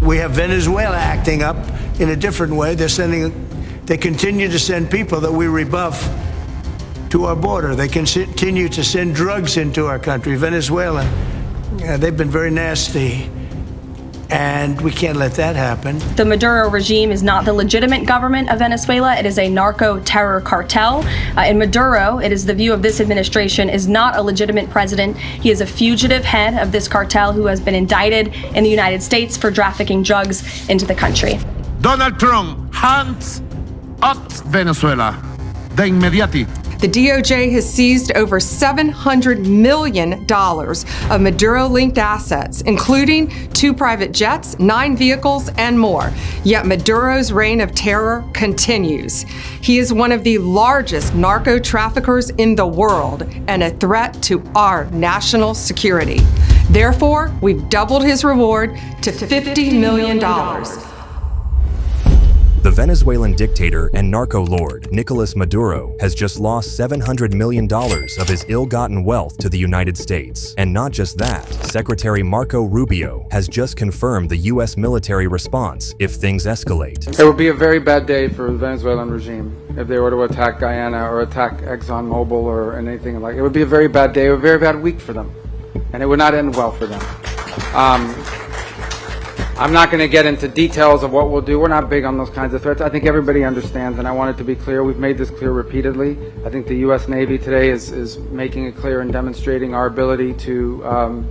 We have Venezuela acting up in a different way. They continue to send people that we rebuff to our border. They continue to send drugs into our country. Venezuela, they've been very nasty, and we can't let that happen. The Maduro regime is not the legitimate government of Venezuela. It is a narco-terror cartel. In Maduro, it is the view of this administration, is not a legitimate president. He is a fugitive head of this cartel who has been indicted in the United States for trafficking drugs into the country. Donald Trump, hands up Venezuela, de inmediati. The DOJ has seized over $700 million of Maduro-linked assets, including 2 private jets, 9 vehicles, and more. Yet Maduro's reign of terror continues. He is one of the largest narco-traffickers in the world and a threat to our national security. Therefore, we've doubled his reward to $50 million. The Venezuelan dictator and narco-lord, Nicolás Maduro, has just lost $700 million of his ill-gotten wealth to the United States. And not just that, Secretary Marco Rubio has just confirmed the U.S. military response if things escalate. It would be a very bad day for the Venezuelan regime if they were to attack Guyana or attack ExxonMobil or anything like it. It would be a very bad day, a very bad week for them. And it would not end well for them. I'm not going to get into details of what we'll do. We're not big on those kinds of threats. I think everybody understands, and I want it to be clear. We've made this clear repeatedly. I think the U.S. Navy today is making it clear and demonstrating our ability to.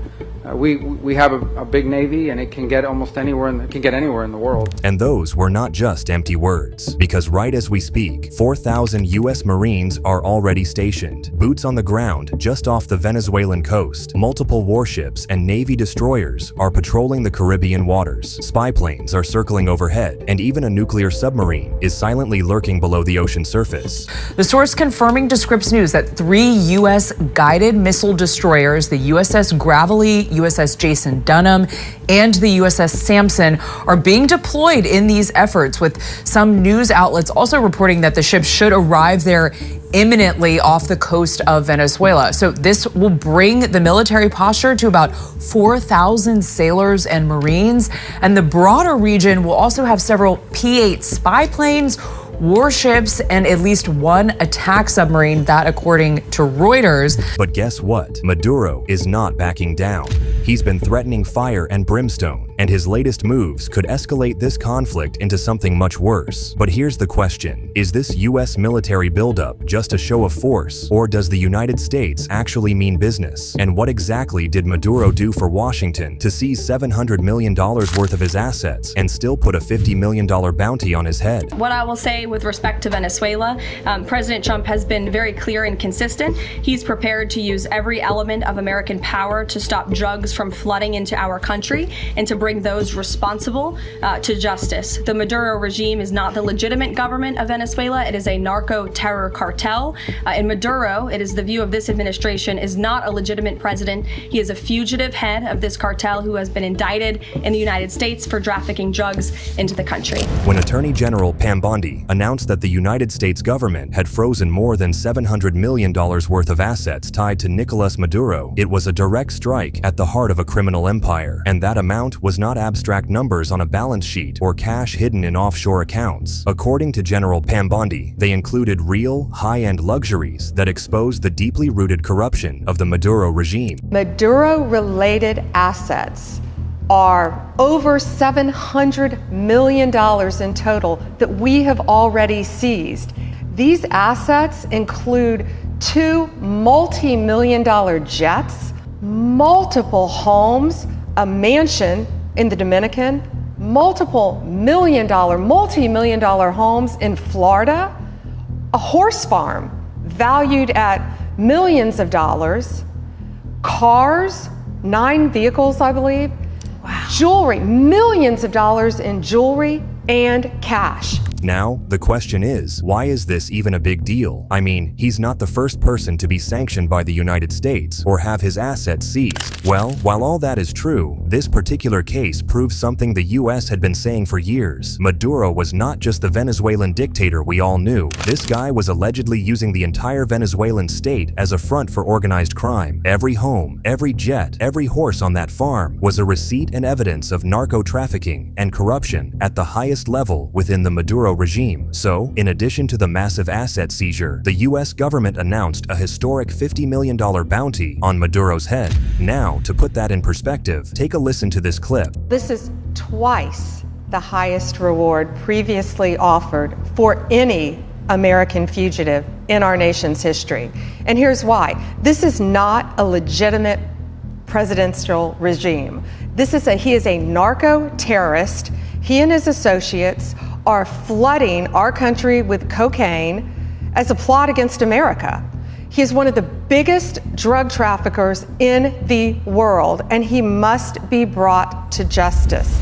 We have a big Navy, and it can get almost anywhere. It can get anywhere in the world. And those were not just empty words, because right as we speak, 4,000 U.S. Marines are already stationed, boots on the ground just off the Venezuelan coast. Multiple warships and Navy destroyers are patrolling the Caribbean waters. Spy planes are circling overhead, and even a nuclear submarine is silently lurking below the ocean surface. The source confirming to Scripps News that 3 U.S. guided missile destroyers, the USS Gravely, USS Jason Dunham, and the USS Samson, are being deployed in these efforts, with some news outlets also reporting that the ships should arrive there imminently off the coast of Venezuela. So this will bring the military posture to about 4,000 sailors and Marines. And the broader region will also have several P-8 spy planes, warships, and at least 1 attack submarine, that according to Reuters. But guess what? Maduro is not backing down. He's been threatening fire and brimstone, and his latest moves could escalate this conflict into something much worse. But here's the question. Is this U.S. military buildup just a show of force, or does the United States actually mean business? And what exactly did Maduro do for Washington to seize $700 million worth of his assets and still put a $50 million bounty on his head? What I will say with respect to Venezuela, President Trump has been very clear and consistent. He's prepared to use every element of American power to stop drugs from flooding into our country and to bring those responsible to justice. The Maduro regime is not the legitimate government of Venezuela. It is a narco-terror cartel. In Maduro, it is the view of this administration, is not a legitimate president. He is a fugitive head of this cartel who has been indicted in the United States for trafficking drugs into the country. When Attorney General Pam Bondi announced that the United States government had frozen more than $700 million worth of assets tied to Nicolás Maduro, it was a direct strike at the heart of a criminal empire. And that amount was not abstract numbers on a balance sheet or cash hidden in offshore accounts. According to General Pam Bondi, they included real, high-end luxuries that exposed the deeply rooted corruption of the Maduro regime. Maduro-related assets are over $700 million in total that we have already seized. These assets include 2 multi-million-dollar jets, multiple homes, a mansion in the Dominican, multi-million dollar homes in Florida, a horse farm valued at millions of dollars, cars, 9 vehicles, I believe. Wow. Jewelry, millions of dollars in jewelry, and cash. Now, the question is, why is this even a big deal? I mean, he's not the first person to be sanctioned by the United States or have his assets seized. Well, while all that is true, this particular case proves something the US had been saying for years. Maduro was not just the Venezuelan dictator we all knew. This guy was allegedly using the entire Venezuelan state as a front for organized crime. Every home, every jet, every horse on that farm was a receipt and evidence of narco-trafficking and corruption at the highest level within the Maduro regime. So, in addition to the massive asset seizure, the US government announced a historic $50 million bounty on Maduro's head. Now, to put that in perspective, take a listen to this clip. This is twice the highest reward previously offered for any American fugitive in our nation's history. And here's why. This is not a legitimate presidential regime. He is a narco-terrorist. He and his associates are flooding our country with cocaine as a plot against America. He is one of the biggest drug traffickers in the world, and he must be brought to justice.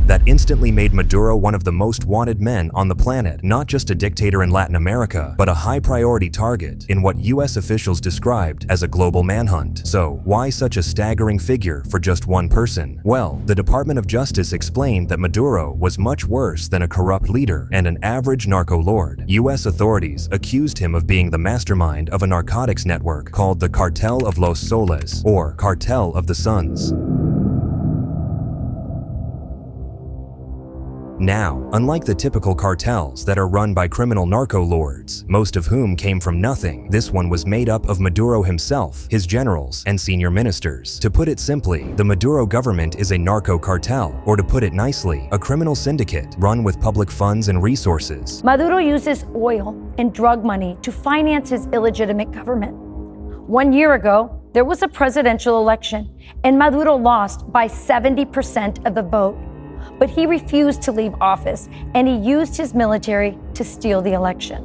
That instantly made Maduro one of the most wanted men on the planet, not just a dictator in Latin America, but a high-priority target in what US officials described as a global manhunt. So, why such a staggering figure for just one person? Well, the Department of Justice explained that Maduro was much worse than a corrupt leader and an average narco-lord. US authorities accused him of being the mastermind of a narcotics network called the Cartel of Los Soles, or Cartel of the Suns. Now, unlike the typical cartels that are run by criminal narco-lords, most of whom came from nothing, this one was made up of Maduro himself, his generals, and senior ministers. To put it simply, the Maduro government is a narco-cartel, or to put it nicely, a criminal syndicate run with public funds and resources. Maduro uses oil and drug money to finance his illegitimate government. 1 year ago, there was a presidential election, and Maduro lost by 70% of the vote. But he refused to leave office, and he used his military to steal the election.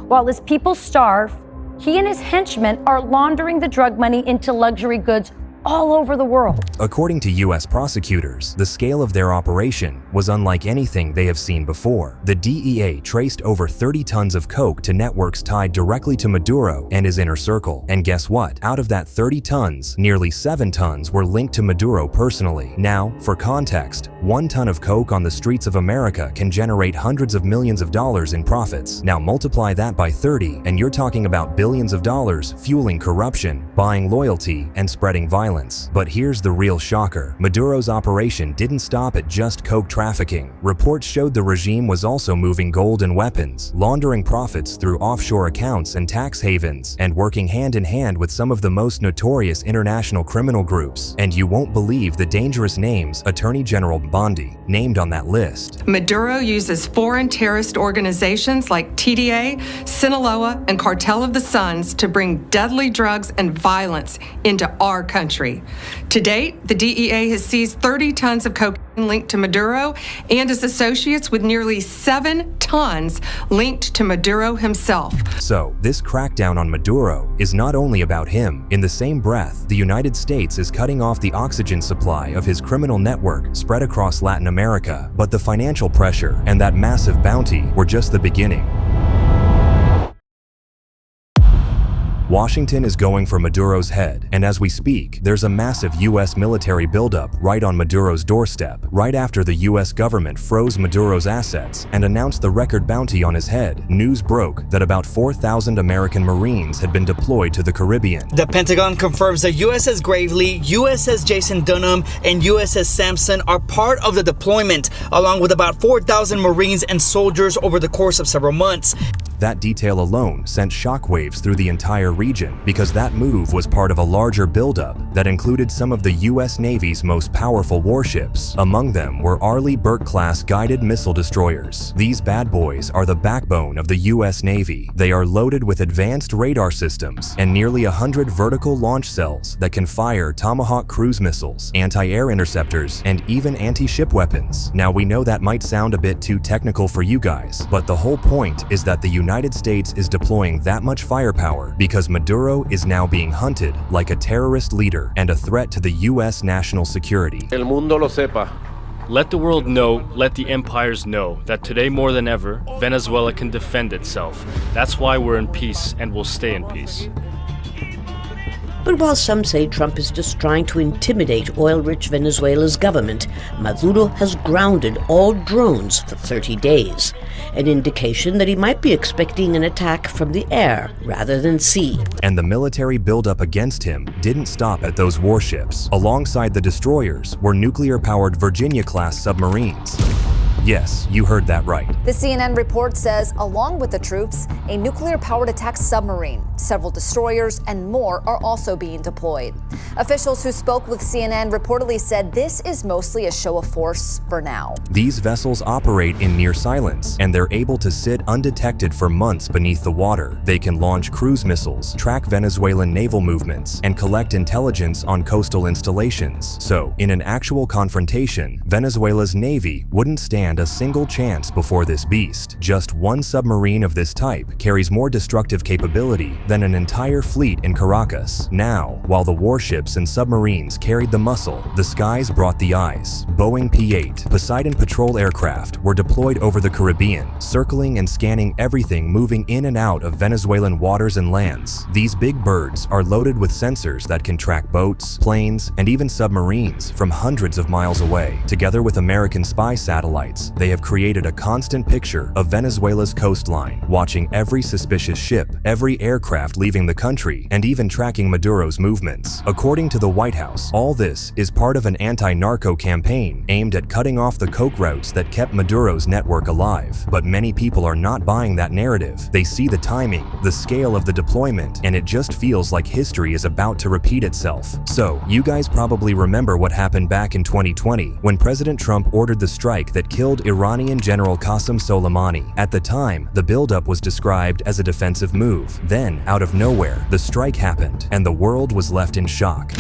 While his people starve, he and his henchmen are laundering the drug money into luxury goods all over the world. According to US prosecutors, the scale of their operation was unlike anything they have seen before. The DEA traced over 30 tons of coke to networks tied directly to Maduro and his inner circle. And guess what? Out of that 30 tons, nearly 7 tons were linked to Maduro personally. Now, for context, 1 ton of coke on the streets of America can generate hundreds of millions of dollars in profits. Now multiply that by 30, and you're talking about billions of dollars fueling corruption, buying loyalty, and spreading violence. But here's the real shocker. Maduro's operation didn't stop at just coke trafficking. Reports showed the regime was also moving gold and weapons, laundering profits through offshore accounts and tax havens, and working hand in hand with some of the most notorious international criminal groups. And you won't believe the dangerous names Attorney General Bondi named on that list. Maduro uses foreign terrorist organizations like TDA, Sinaloa, and Cartel of the Suns to bring deadly drugs and violence into our country. To date, the DEA has seized 30 tons of cocaine linked to Maduro and his associates, with nearly 7 tons linked to Maduro himself. So, this crackdown on Maduro is not only about him. In the same breath, the United States is cutting off the oxygen supply of his criminal network spread across Latin America. But the financial pressure and that massive bounty were just the beginning. Washington is going for Maduro's head, and as we speak, there's a massive US military buildup right on Maduro's doorstep. Right after the US government froze Maduro's assets and announced the record bounty on his head, news broke that about 4,000 American Marines had been deployed to the Caribbean. The Pentagon confirms that USS Gravely, USS Jason Dunham, and USS Sampson are part of the deployment, along with about 4,000 Marines and soldiers over the course of several months. That detail alone sent shockwaves through the entire region, because that move was part of a larger buildup that included some of the US Navy's most powerful warships. Among them were Arleigh Burke-class guided missile destroyers. These bad boys are the backbone of the US Navy. They are loaded with advanced radar systems and nearly 100 vertical launch cells that can fire Tomahawk cruise missiles, anti-air interceptors, and even anti-ship weapons. Now, we know that might sound a bit too technical for you guys, but the whole point is that the United States is deploying that much firepower because Maduro is now being hunted like a terrorist leader and a threat to the US national security. El mundo lo sepa. Let the world know, let the empires know that today more than ever, Venezuela can defend itself. That's why we're in peace and will stay in peace. But while some say Trump is just trying to intimidate oil-rich Venezuela's government, Maduro has grounded all drones for 30 days, an indication that he might be expecting an attack from the air rather than sea. And the military buildup against him didn't stop at those warships. Alongside the destroyers were nuclear-powered Virginia-class submarines. Yes, you heard that right. The CNN report says, along with the troops, a nuclear-powered attack submarine, several destroyers, and more are also being deployed. Officials who spoke with CNN reportedly said this is mostly a show of force for now. These vessels operate in near silence, and they're able to sit undetected for months beneath the water. They can launch cruise missiles, track Venezuelan naval movements, and collect intelligence on coastal installations. So, in an actual confrontation, Venezuela's Navy wouldn't stand a single chance before this beast. Just one submarine of this type carries more destructive capability than an entire fleet in Caracas. Now, while the warships and submarines carried the muscle, the skies brought the eyes. Boeing P-8, Poseidon patrol aircraft were deployed over the Caribbean, circling and scanning everything moving in and out of Venezuelan waters and lands. These big birds are loaded with sensors that can track boats, planes, and even submarines from hundreds of miles away. Together with American spy satellites, they have created a constant picture of Venezuela's coastline, watching every suspicious ship, every aircraft leaving the country, and even tracking Maduro's movements. According to the White House, all this is part of an anti-narco campaign aimed at cutting off the coke routes that kept Maduro's network alive. But many people are not buying that narrative. They see the timing, the scale of the deployment, and it just feels like history is about to repeat itself. So, you guys probably remember what happened back in 2020, when President Trump ordered the strike that killed Iranian General Qasem Soleimani. At the time, the buildup was described as a defensive move. Then, out of nowhere, the strike happened, and the world was left in shock.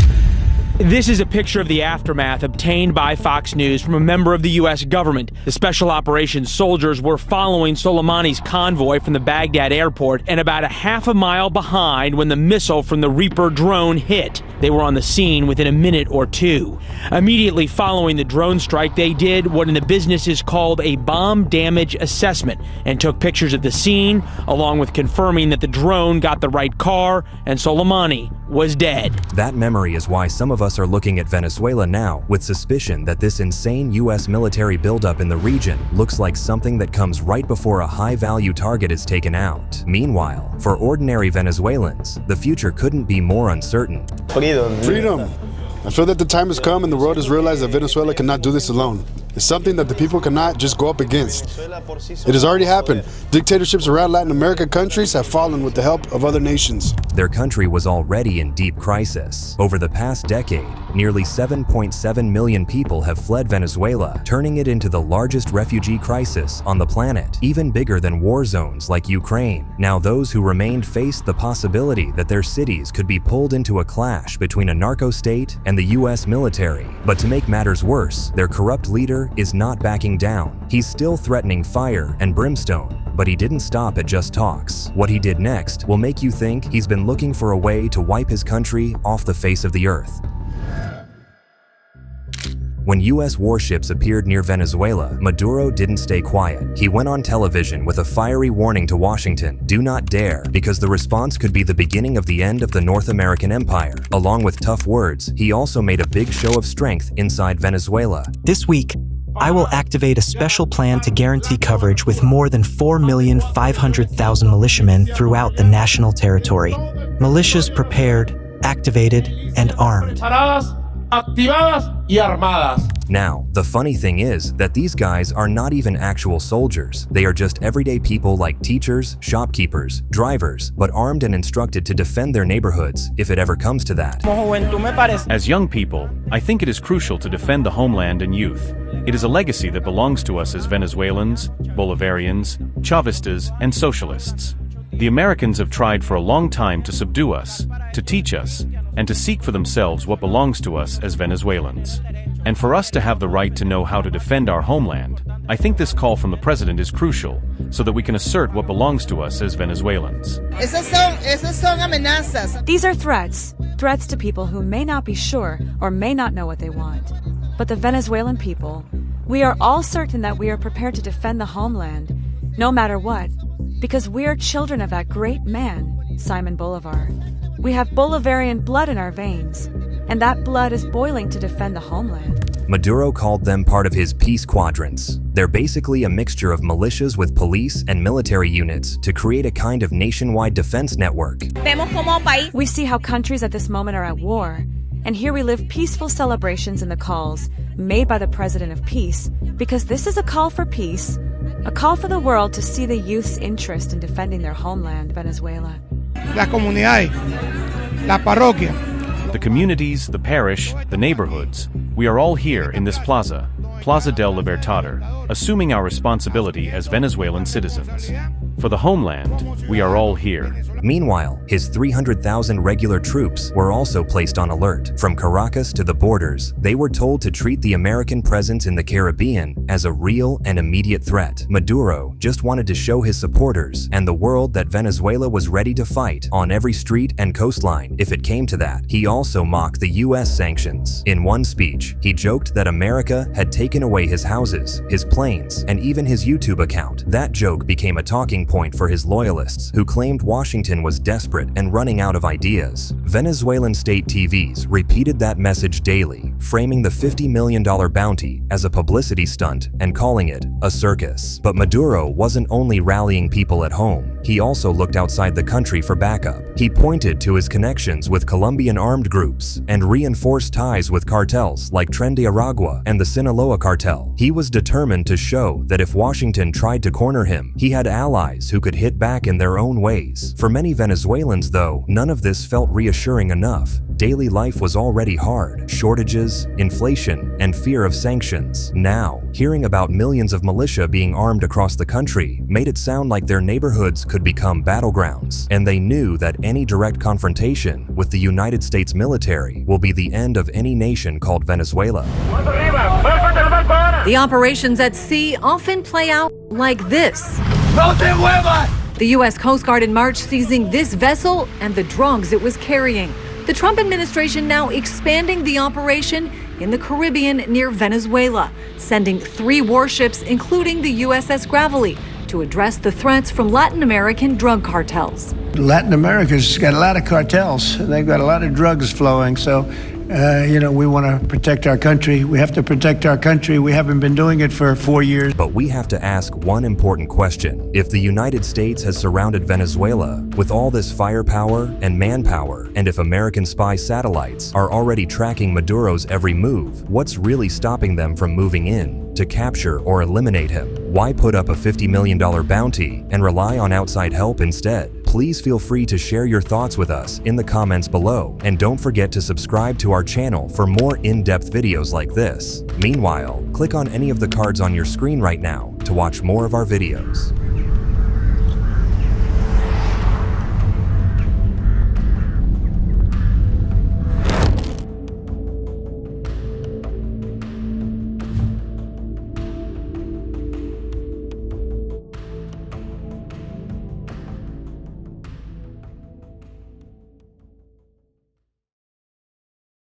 This is a picture of the aftermath obtained by Fox News from a member of the U.S. government. The special operations soldiers were following Soleimani's convoy from the Baghdad airport and about a half a mile behind when the missile from the Reaper drone hit. They were on the scene within a minute or two. Immediately following the drone strike, they did what in the business is called a bomb damage assessment and took pictures of the scene, along with confirming that the drone got the right car and Soleimani was dead. That memory is why some of us are looking at Venezuela now with suspicion that this insane U.S. military buildup in the region looks like something that comes right before a high-value target is taken out. Meanwhile, for ordinary Venezuelans, the future couldn't be more uncertain. Freedom. I feel that the time has come and the world has realized that Venezuela cannot do this alone. It's something that the people cannot just go up against. It has already happened. Dictatorships around Latin America countries have fallen with the help of other nations. Their country was already in deep crisis. Over the past decade, nearly 7.7 million people have fled Venezuela, turning it into the largest refugee crisis on the planet, even bigger than war zones like Ukraine. Now, those who remained faced the possibility that their cities could be pulled into a clash between a narco-state and the U.S. military. But to make matters worse, their corrupt leader is not backing down. He's still threatening fire and brimstone, but he didn't stop at just talks. What he did next will make you think he's been looking for a way to wipe his country off the face of the earth. When U.S. warships appeared near Venezuela, Maduro didn't stay quiet. He went on television with a fiery warning to Washington, do not dare, because the response could be the beginning of the end of the North American empire. Along with tough words, he also made a big show of strength inside Venezuela. This week, I will activate a special plan to guarantee coverage with more than 4,500,000 militiamen throughout the national territory. Militias prepared, activated, and armed. Activadas y armadas. Now, the funny thing is that these guys are not even actual soldiers. They are just everyday people like teachers, shopkeepers, drivers, but armed and instructed to defend their neighborhoods if it ever comes to that. As young people, I think it is crucial to defend the homeland and youth. It is a legacy that belongs to us as Venezuelans, Bolivarians, Chavistas, and socialists. The Americans have tried for a long time to subdue us, to teach us, and to seek for themselves what belongs to us as Venezuelans. And for us to have the right to know how to defend our homeland, I think this call from the president is crucial, so that we can assert what belongs to us as Venezuelans. These are threats to people who may not be sure or may not know what they want. But the Venezuelan people, We are all certain that we are prepared to defend the homeland, no matter what, because we are children of that great man, Simon Bolivar. We have Bolivarian blood in our veins, and that blood is boiling to defend the homeland. Maduro called them part of his peace quadrants. They're basically a mixture of militias with police and military units to create a kind of nationwide defense network. We see how countries at this moment are at war, and here we live peaceful celebrations in the calls made by the President of Peace, because this is a call for peace, a call for the world to see the youth's interest in defending their homeland, Venezuela. Las comunidades, la parroquia. The communities, the parish, the neighborhoods, we are all here in this plaza, Plaza del Libertador, assuming our responsibility as Venezuelan citizens. For the homeland, we are all here. Meanwhile, his 300,000 regular troops were also placed on alert. From Caracas to the borders, they were told to treat the American presence in the Caribbean as a real and immediate threat. Maduro just wanted to show his supporters and the world that Venezuela was ready to fight on every street and coastline if it came to that. He also mocked the US sanctions. In one speech, he joked that America had taken away his houses, his planes, and even his YouTube account. That joke became a talking point for his loyalists, who claimed Washington was desperate and running out of ideas. Venezuelan state TVs repeated that message daily, framing the $50 million bounty as a publicity stunt and calling it a circus. But Maduro wasn't only rallying people at home, he also looked outside the country for backup. He pointed to his connections with Colombian armed groups and reinforced ties with cartels like Tren de Aragua and the Sinaloa cartel. He was determined to show that if Washington tried to corner him, he had allies who could hit back in their own ways. For many Venezuelans, though, none of this felt reassuring enough. Daily life was already hard. Shortages, inflation, and fear of sanctions. Now, hearing about millions of militia being armed across the country made it sound like their neighborhoods could become battlegrounds, and they knew that any direct confrontation with the United States military will be the end of any nation called Venezuela. The operations at sea often play out like this. The U.S. Coast Guard in March seizing this vessel and the drugs it was carrying. The Trump administration now expanding the operation in the Caribbean near Venezuela, sending 3 warships, including the USS Gravely, to address the threats from Latin American drug cartels. Latin America's got a lot of cartels. They've got a lot of drugs flowing. So, we want to protect our country. We have to protect our country. We haven't been doing it for 4 years. But we have to ask one important question. If the United States has surrounded Venezuela with all this firepower and manpower, and if American spy satellites are already tracking Maduro's every move, what's really stopping them from moving in to capture or eliminate him? Why put up a $50 million bounty and rely on outside help instead? Please feel free to share your thoughts with us in the comments below, and don't forget to subscribe to our channel for more in-depth videos like this. Meanwhile, click on any of the cards on your screen right now to watch more of our videos.